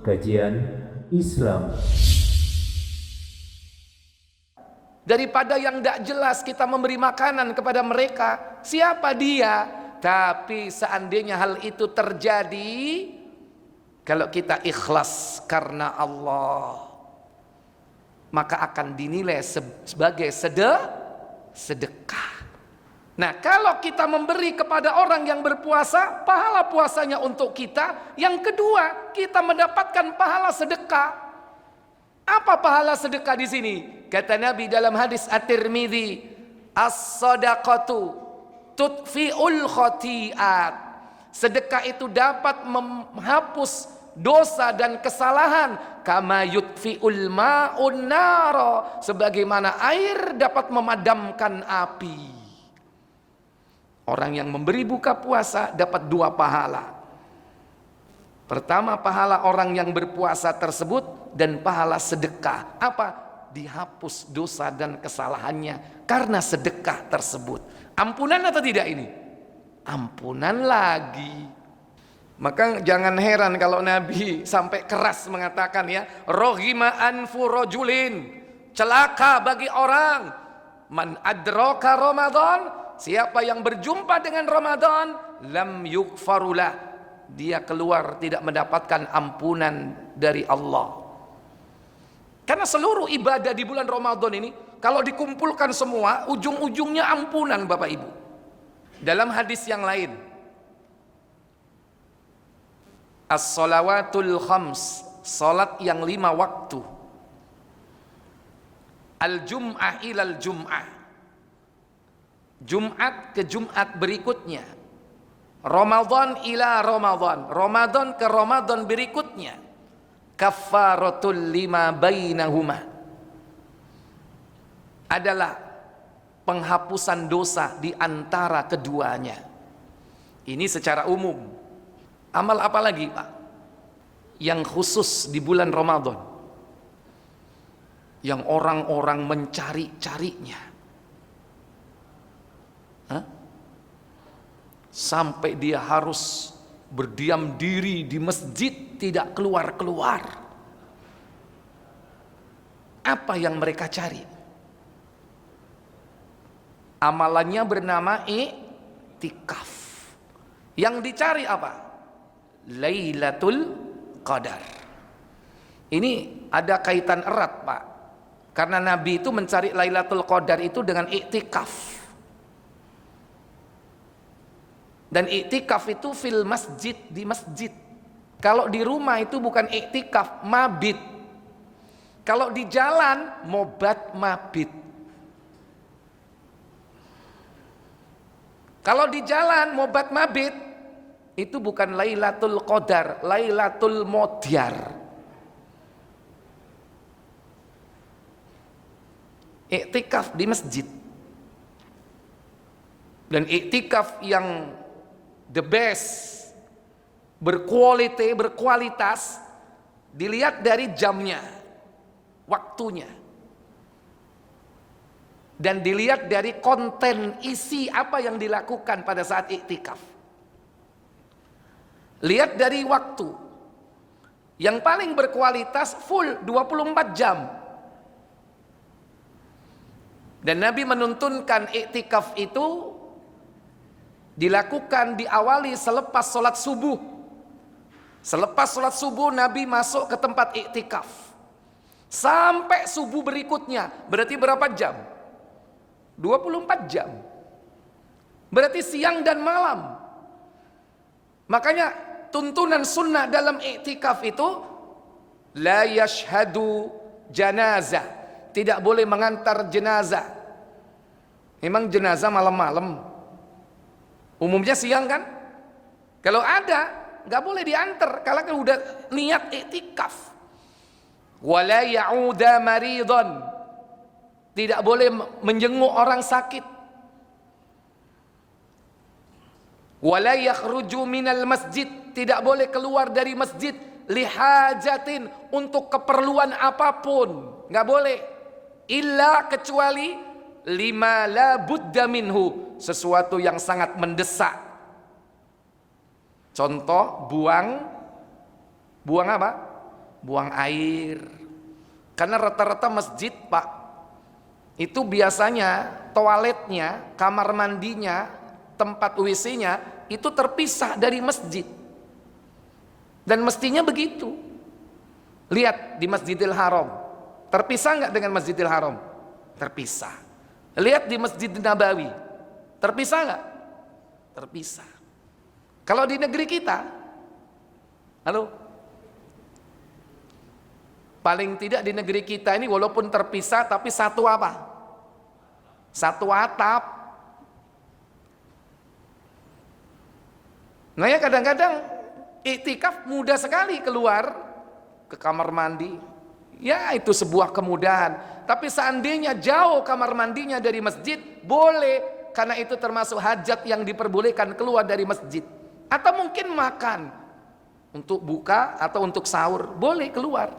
Kajian Islam. Daripada yang tidak jelas kita memberi makanan kepada mereka, siapa dia? Tapi seandainya hal itu terjadi, kalau kita ikhlas karena Allah, maka akan dinilai sebagai sedekah. Nah, kalau kita memberi kepada orang yang berpuasa, pahala puasanya untuk kita. Yang kedua, kita mendapatkan pahala sedekah. Apa pahala sedekah di sini? Kata Nabi dalam hadis At-Tirmidzi, as-sadaqatu tutfi'ul khati'at. Sedekah itu dapat menghapus dosa dan kesalahan, kama yutfi'ul ma'un nara, sebagaimana air dapat memadamkan api. Orang yang memberi buka puasa dapat dua pahala. Pertama, pahala orang yang berpuasa tersebut, dan pahala sedekah. Apa? Dihapus dosa dan kesalahannya karena sedekah tersebut. Ampunan atau tidak ini? Ampunan lagi. Maka jangan heran kalau Nabi sampai keras mengatakan, ya, rohima anfu rojulin, celaka bagi orang man adraka Ramadan, siapa yang berjumpa dengan Ramadan, lam yukfarulah, dia keluar tidak mendapatkan ampunan dari Allah. Karena seluruh ibadah di bulan Ramadan ini, kalau dikumpulkan semua, ujung-ujungnya ampunan, Bapak Ibu. Dalam hadis yang lain, as-salawatul khams, salat yang 5 waktu, al-jum'ah ilal jum'ah, Jumat ke Jumat berikutnya, Ramadan ila Ramadan, Ramadan ke Ramadan berikutnya, kaffaratul lima bainahuma, adalah penghapusan dosa di antara keduanya. Ini secara umum. Amal apa lagi, Pak, yang khusus di bulan Ramadan, yang orang-orang mencari-carinya, sampai dia harus berdiam diri di masjid, tidak keluar-keluar? Apa yang mereka cari? Amalannya bernama i'tikaf. Yang dicari apa? Lailatul Qadar. Ini ada kaitan erat, Pak, karena Nabi itu mencari Lailatul Qadar itu dengan i'tikaf. Dan i'tikaf itu fil masjid, di masjid. Kalau di rumah itu bukan i'tikaf, mabit. Kalau di jalan, mobat mabit. Kalau di jalan, mobat mabit, itu bukan Lailatul Qadar, Lailatul Modyar. I'tikaf di masjid. Dan i'tikaf yang the best, berkualitas, dilihat dari jamnya, waktunya, dan dilihat dari konten isi apa yang dilakukan pada saat iktikaf. Lihat dari waktu. Yang paling berkualitas full 24 jam. Dan Nabi menuntunkan iktikaf itu dilakukan, diawali selepas sholat subuh. Selepas sholat subuh Nabi masuk ke tempat iktikaf sampai subuh berikutnya. Berarti berapa jam? 24 jam. Berarti siang dan malam. Makanya tuntunan sunnah dalam iktikaf itu, la yashhadu janazah, tidak boleh mengantar jenazah. Memang jenazah malam-malam, umumnya siang kan? Kalau ada, nggak boleh diantar kalau kan udah niat iktikaf. Wala ya'uda maridhan, tidak boleh menjenguk orang sakit. Wala yakhruju minal masjid, tidak boleh keluar dari masjid lihajatin, untuk keperluan apapun, nggak boleh. Illa, kecuali lima la budda minhu, sesuatu yang sangat mendesak. Contoh, buang apa? buang air. Karena rata-rata masjid, Pak, itu biasanya toiletnya, kamar mandinya, tempat WC-nya itu terpisah dari masjid. Dan mestinya begitu. Lihat di Masjidil Haram, terpisah nggak dengan Masjidil Haram? Terpisah. Lihat di Masjid Nabawi, terpisah nggak? Terpisah. Kalau di negeri kita, halo, paling tidak di negeri kita ini walaupun terpisah tapi satu apa? Satu atap. Nah ya kadang-kadang iktikaf mudah sekali keluar ke kamar mandi. Ya itu sebuah kemudahan. Tapi seandainya jauh kamar mandinya dari masjid, boleh. Karena itu termasuk hajat yang diperbolehkan keluar dari masjid. Atau mungkin makan. Untuk buka atau untuk sahur, boleh keluar.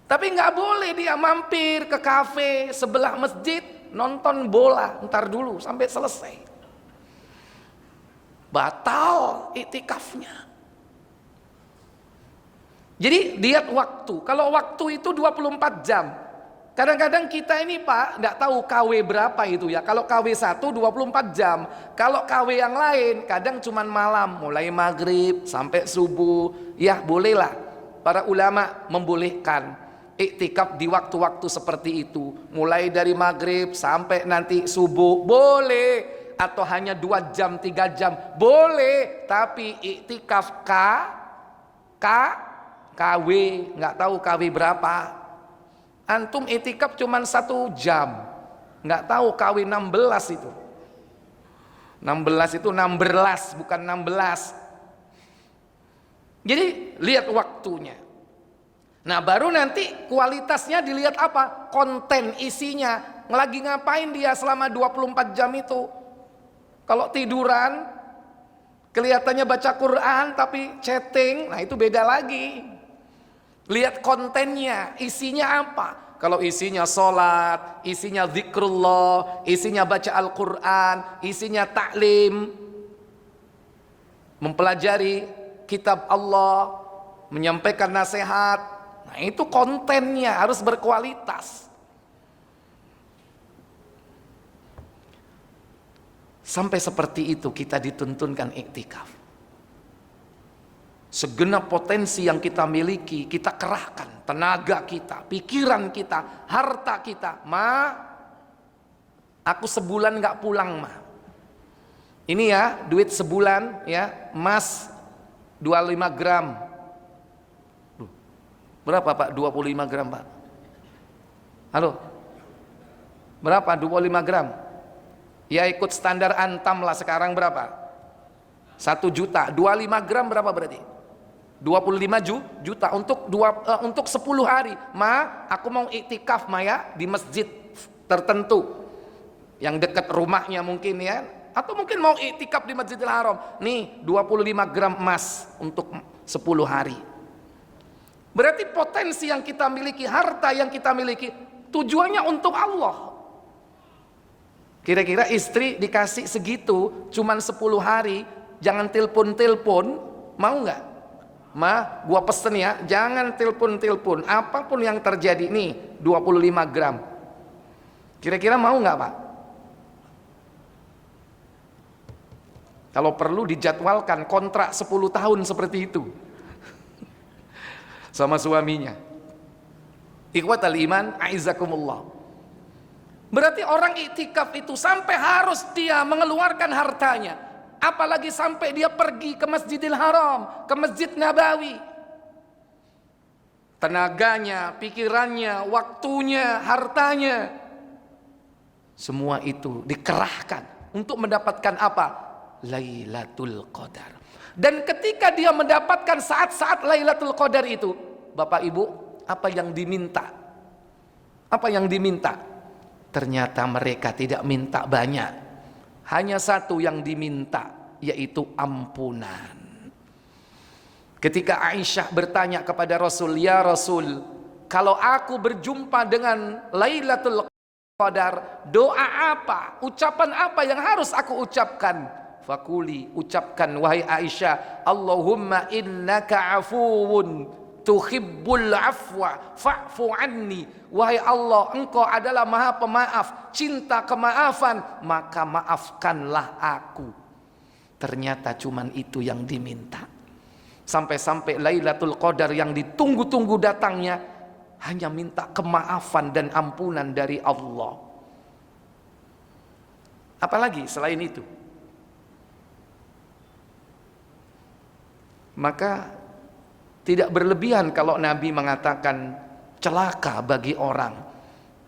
Tapi nggak boleh dia mampir ke kafe sebelah masjid, nonton bola, ntar dulu sampai selesai. Batal iktikafnya. Jadi lihat waktu. Kalau waktu itu 24 jam. Kadang-kadang kita ini Pak nggak tahu KW berapa itu ya. Kalau KW 1 24 jam. Kalau KW yang lain kadang cuman malam, mulai maghrib sampai subuh. Ya bolehlah. Para ulama membolehkan iktikaf di waktu-waktu seperti itu. Mulai dari maghrib sampai nanti subuh boleh. Atau hanya 2 jam 3 jam boleh. Tapi iktikaf KW, nggak tahu KW berapa. Antum itikaf cuman 1 jam, nggak tahu KW 16 itu. 16 itu 16 bukan 16. Jadi lihat waktunya. Nah baru nanti kualitasnya dilihat apa? Konten isinya. Lagi ngapain dia selama 24 jam itu? Kalau tiduran kelihatannya baca Quran tapi chatting, nah itu beda lagi. Lihat kontennya, isinya apa? Kalau isinya sholat, isinya zikrullah, isinya baca Al-Quran, isinya taklim, mempelajari kitab Allah, menyampaikan nasihat, nah itu kontennya harus berkualitas. Sampai seperti itu kita dituntunkan iktikaf. Segenap potensi yang kita miliki, kita kerahkan, tenaga kita, pikiran kita, harta kita. Ma, aku sebulan gak pulang ma. Ini ya, duit sebulan ya, emas 25 gram. Berapa Pak? 25 gram Pak. Halo? Berapa? 25 gram. Ya ikut standar Antam lah sekarang berapa? 1 juta. 25 gram berapa berarti? 25 juta untuk 10 hari. Ma, aku mau iktikaf ma ya di masjid tertentu yang dekat rumahnya mungkin ya, atau mungkin mau iktikaf di Masjidil Haram. Nih 25 gram emas untuk 10 hari. Berarti potensi yang kita miliki, harta yang kita miliki tujuannya untuk Allah. Kira-kira istri dikasih segitu cuman 10 hari, jangan telepon-telepon, mau nggak? Ma, gua pesen ya, jangan telepon-telepon. Apapun yang terjadi nih, 25 gram. Kira-kira mau nggak Pak? Kalau perlu dijadwalkan kontrak 10 tahun seperti itu sama suaminya. Ikhwatal iman, aizakumullah. Berarti orang iktikaf itu sampai harus dia mengeluarkan hartanya. Apalagi sampai dia pergi ke Masjidil Haram, ke Masjid Nabawi. Tenaganya, pikirannya, waktunya, hartanya, semua itu dikerahkan untuk mendapatkan apa? Lailatul Qadar. Dan ketika dia mendapatkan saat-saat Lailatul Qadar itu, Bapak Ibu, apa yang diminta? Apa yang diminta? Ternyata mereka tidak minta banyak. Hanya satu yang diminta, yaitu ampunan. Ketika Aisyah bertanya kepada Rasul, "Ya Rasul, kalau aku berjumpa dengan Lailatul Qadar, doa apa, ucapan apa yang harus aku ucapkan?" Fakuli, ucapkan wahai Aisyah, Allahumma innaka afuwun tuhibbul afwa fa'fu anni. Wahai Allah, engkau adalah maha pemaaf, cinta kemaafan, maka maafkanlah aku. Ternyata cuman itu yang diminta. Sampai-sampai Lailatul Qadar yang ditunggu-tunggu datangnya hanya minta kemaafan dan ampunan dari Allah. Apalagi selain itu? Maka tidak berlebihan kalau Nabi mengatakan celaka bagi orang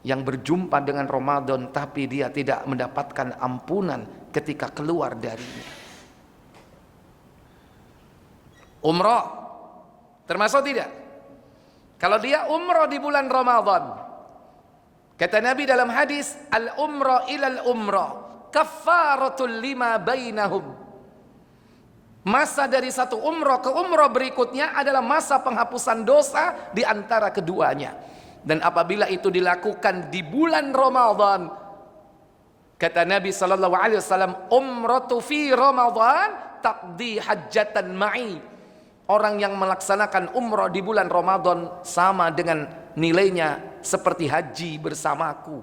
yang berjumpa dengan Ramadan tapi dia tidak mendapatkan ampunan ketika keluar darinya. Umrah termasuk tidak? Kalau dia umrah di bulan Ramadan, kata Nabi dalam hadis, al-umrah ilal umrah kaffaratul lima bainahum. Masa dari satu umrah ke umrah berikutnya adalah masa penghapusan dosa di antara keduanya. Dan apabila itu dilakukan di bulan Ramadan, kata Nabi SAW, umratu fi Ramadan taqdi hajjatan ma'i. Orang yang melaksanakan umrah di bulan Ramadan sama dengan nilainya seperti haji bersamaku.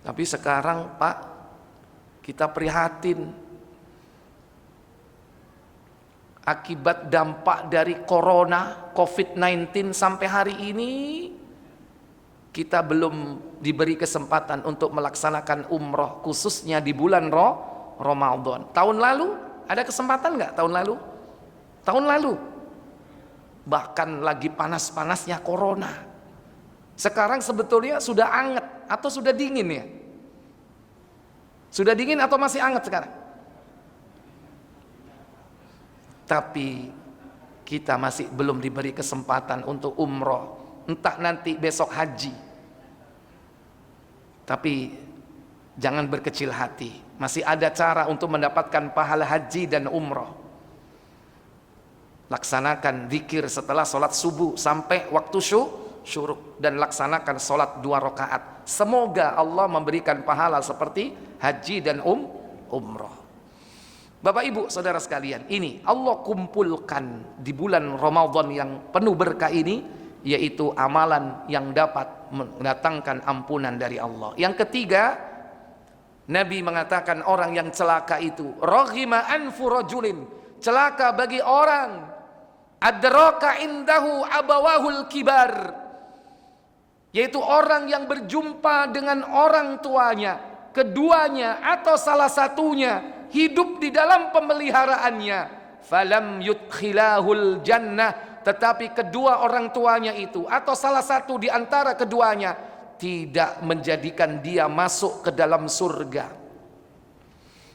Tapi sekarang Pak, kita prihatin. Akibat dampak dari corona, COVID-19 sampai hari ini, kita belum diberi kesempatan untuk melaksanakan umrah, khususnya di bulan Ramadan. Tahun lalu, ada kesempatan nggak tahun lalu? Tahun lalu. Bahkan lagi panas-panasnya corona. Sekarang sebetulnya sudah anget atau sudah dingin ya? Sudah dingin atau masih anget sekarang? Tapi kita masih belum diberi kesempatan untuk umroh. Entah nanti besok haji. Tapi jangan berkecil hati. Masih ada cara untuk mendapatkan pahala haji dan umroh. Laksanakan zikir setelah sholat subuh sampai waktu syuruk. Dan laksanakan sholat 2 rakaat. Semoga Allah memberikan pahala seperti haji dan umroh. Bapak ibu saudara sekalian, ini Allah kumpulkan di bulan Ramadan yang penuh berkah ini, yaitu amalan yang dapat mendatangkan ampunan dari Allah. Yang ketiga, Nabi mengatakan orang yang celaka itu raghima anfu rajulin, celaka bagi orang adraka indahu abawahul kibar, yaitu orang yang berjumpa dengan orang tuanya, keduanya atau salah satunya hidup di dalam pemeliharaannya, falam yudkhilahul jannah, tetapi kedua orang tuanya itu atau salah satu di antara keduanya tidak menjadikan dia masuk ke dalam surga.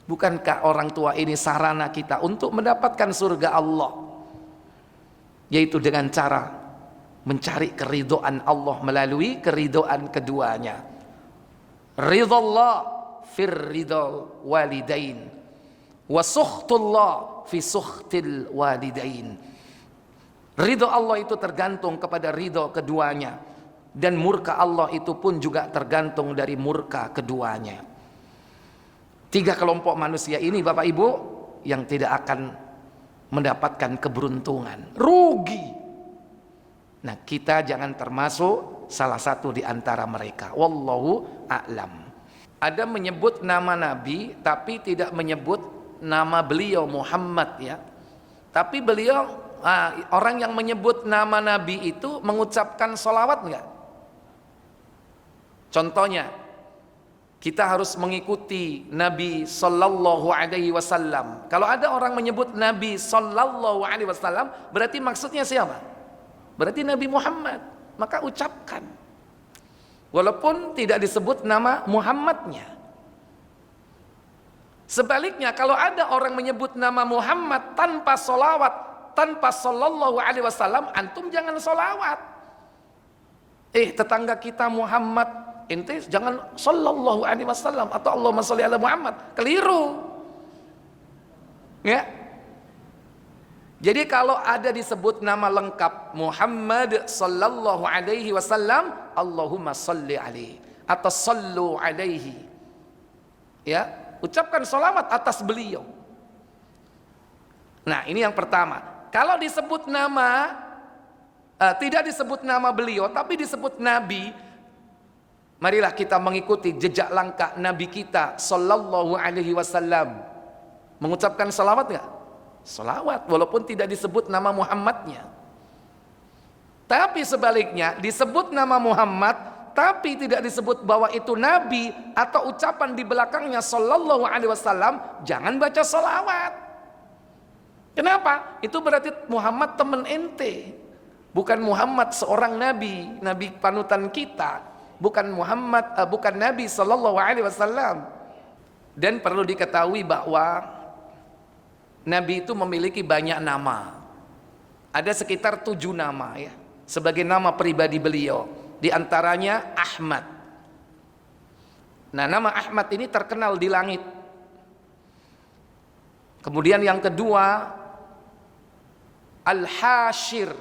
Bukankah orang tua ini sarana kita untuk mendapatkan surga Allah, yaitu dengan cara mencari keridhaan Allah melalui keridhaan keduanya. Ridhallah fir ridhal walidain wa sukhtullah fi sukhtil walidain. Ridho Allah itu tergantung kepada ridho keduanya, dan murka Allah itu pun juga tergantung dari murka keduanya. 3 kelompok manusia ini Bapak Ibu yang tidak akan mendapatkan keberuntungan, rugi. Nah, kita jangan termasuk salah satu di antara mereka. Wallahu a'lam. Ada menyebut nama Nabi tapi tidak menyebut nama beliau Muhammad ya. Tapi beliau orang yang menyebut nama Nabi itu mengucapkan sholawat enggak? Contohnya, kita harus mengikuti Nabi Sallallahu Alaihi Wasallam. Kalau ada orang menyebut Nabi Sallallahu Alaihi Wasallam, berarti maksudnya siapa? Berarti Nabi Muhammad. Maka ucapkan, walaupun tidak disebut nama Muhammadnya. Sebaliknya, kalau ada orang menyebut nama Muhammad tanpa sholawat, tanpa Sallallahu Alaihi Wasallam, antum jangan sholawat. Tetangga kita Muhammad, ente jangan Sallallahu Alaihi Wasallam atau Allahumma sholli ala Muhammad, keliru. Ya. Jadi kalau ada disebut nama lengkap Muhammad Sallallahu Alaihi Wasallam, Allahumma sholli alaihi atau sallu alaihi, ya, ucapkan sholawat atas beliau. Nah, ini yang pertama. Kalau disebut nama tidak disebut nama beliau tapi disebut nabi, marilah kita mengikuti jejak langkah nabi kita sallallahu alaihi wasallam. Mengucapkan salawat enggak? Salawat walaupun tidak disebut nama Muhammadnya. Tapi sebaliknya disebut nama Muhammad tapi tidak disebut bahwa itu nabi atau ucapan di belakangnya sallallahu alaihi wasallam, jangan baca salawat. Kenapa? Itu berarti Muhammad teman ente, bukan Muhammad seorang nabi, nabi panutan kita, bukan Muhammad, bukan Nabi sallallahu alaihi wasallam. Dan perlu diketahui bahwa nabi itu memiliki banyak nama. Ada sekitar 7 nama ya, sebagai nama pribadi beliau. Di antaranya Ahmad. Nah, nama Ahmad ini terkenal di langit. Kemudian yang kedua Al-Hashir.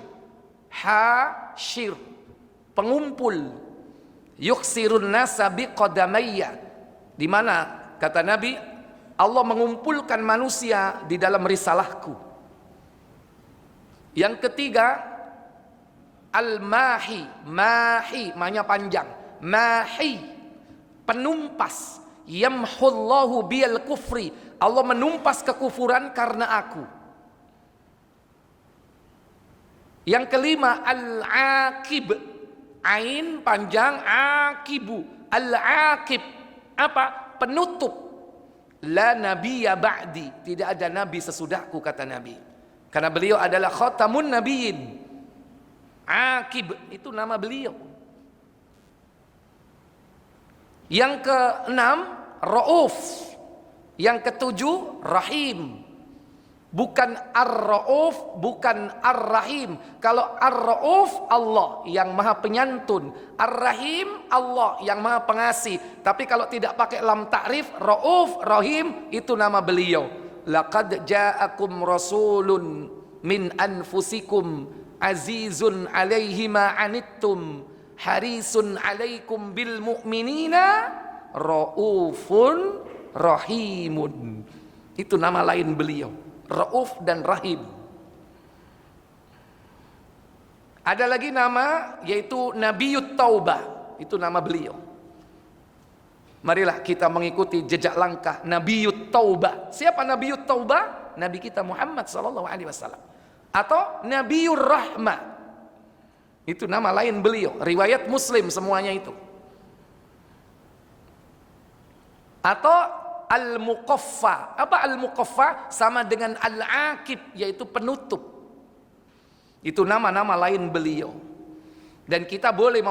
Hashir, pengumpul. Yuksirun nasa biqadamayya, di mana kata Nabi, Allah mengumpulkan manusia di dalam risalahku. Yang ketiga Al-Mahi. Mahi maknanya panjang. Mahi, penumpas. Yamhullahu biyal kufri, Allah menumpas kekufuran karena aku. Yang kelima Al-Aqib. Ain panjang, Aqibu. Al-Aqib apa? Penutup. La nabiyya ba'di, tidak ada nabi sesudahku kata Nabi, karena beliau adalah khatamun nabiyyin. Aqib itu nama beliau. Yang keenam Rauf. Yang ketujuh Rahim. Bukan Ar-Rauf, bukan Ar-Rahim. Kalau Ar-Rauf Allah yang maha penyantun, Ar-Rahim Allah yang maha pengasih. Tapi kalau tidak pakai lam ta'rif, Rauf, Rahim, itu nama beliau. Laqad ja'akum rasulun min anfusikum azizun alaihi ma anittum harisun alaikum bil mu'minina raufun rahimun. Itu nama lain beliau, Rauf dan Rahim. Ada lagi nama yaitu Nabiyut Taubah, itu nama beliau. Marilah kita mengikuti jejak langkah Nabiyut Taubah. Siapa Nabiyut Taubah? Nabi kita Muhammad sallallahu alaihi wasallam. Atau Nabiyur Rahmah, itu nama lain beliau, riwayat Muslim semuanya itu. Atau Al-Muqaffa. Apa Al-Muqaffa? Sama dengan Al-Aqib, yaitu penutup. Itu nama-nama lain beliau. Dan kita boleh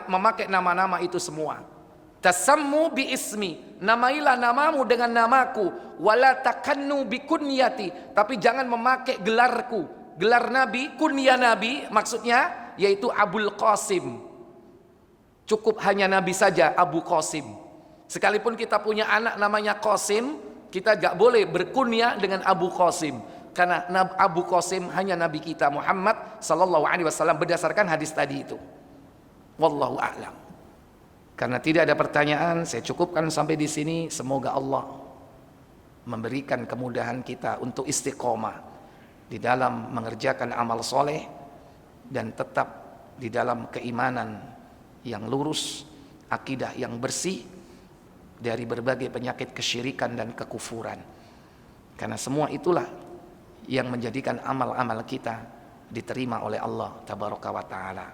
memakai nama-nama itu semua. Tasammu bi ismi, namailah namamu dengan namaku. Wala takannu bi kunyati, tapi jangan memakai gelarku. Gelar Nabi, kunyah Nabi maksudnya yaitu Abul Qasim. Cukup hanya Nabi saja Abu Qasim. Sekalipun kita punya anak namanya Qasim, kita gak boleh berkunyah dengan Abu Qasim, karena Abu Qasim hanya Nabi kita Muhammad sallallahu alaihi wasallam berdasarkan hadis tadi itu. Wallahu a'lam. Karena tidak ada pertanyaan, saya cukupkan sampai di sini. Semoga Allah memberikan kemudahan kita untuk istiqomah di dalam mengerjakan amal soleh dan tetap di dalam keimanan yang lurus, akidah yang bersih dari berbagai penyakit kesyirikan dan kekufuran. Karena semua itulah yang menjadikan amal-amal kita diterima oleh Allah tabaraka wa taala.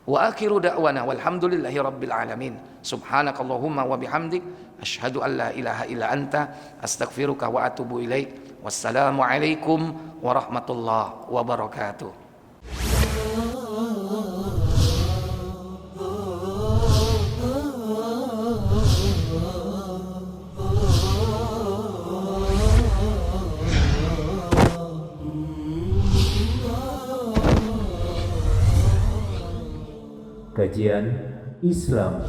Wa akhiru da'wana walhamdulillahi rabbil alamin. Subhanakallahumma wa bihamdik asyhadu an la ilaha illa anta astaghfiruka wa atubu ilaik. Wassalamu alaikum warahmatullahi wabarakatuh. Kajian Islam.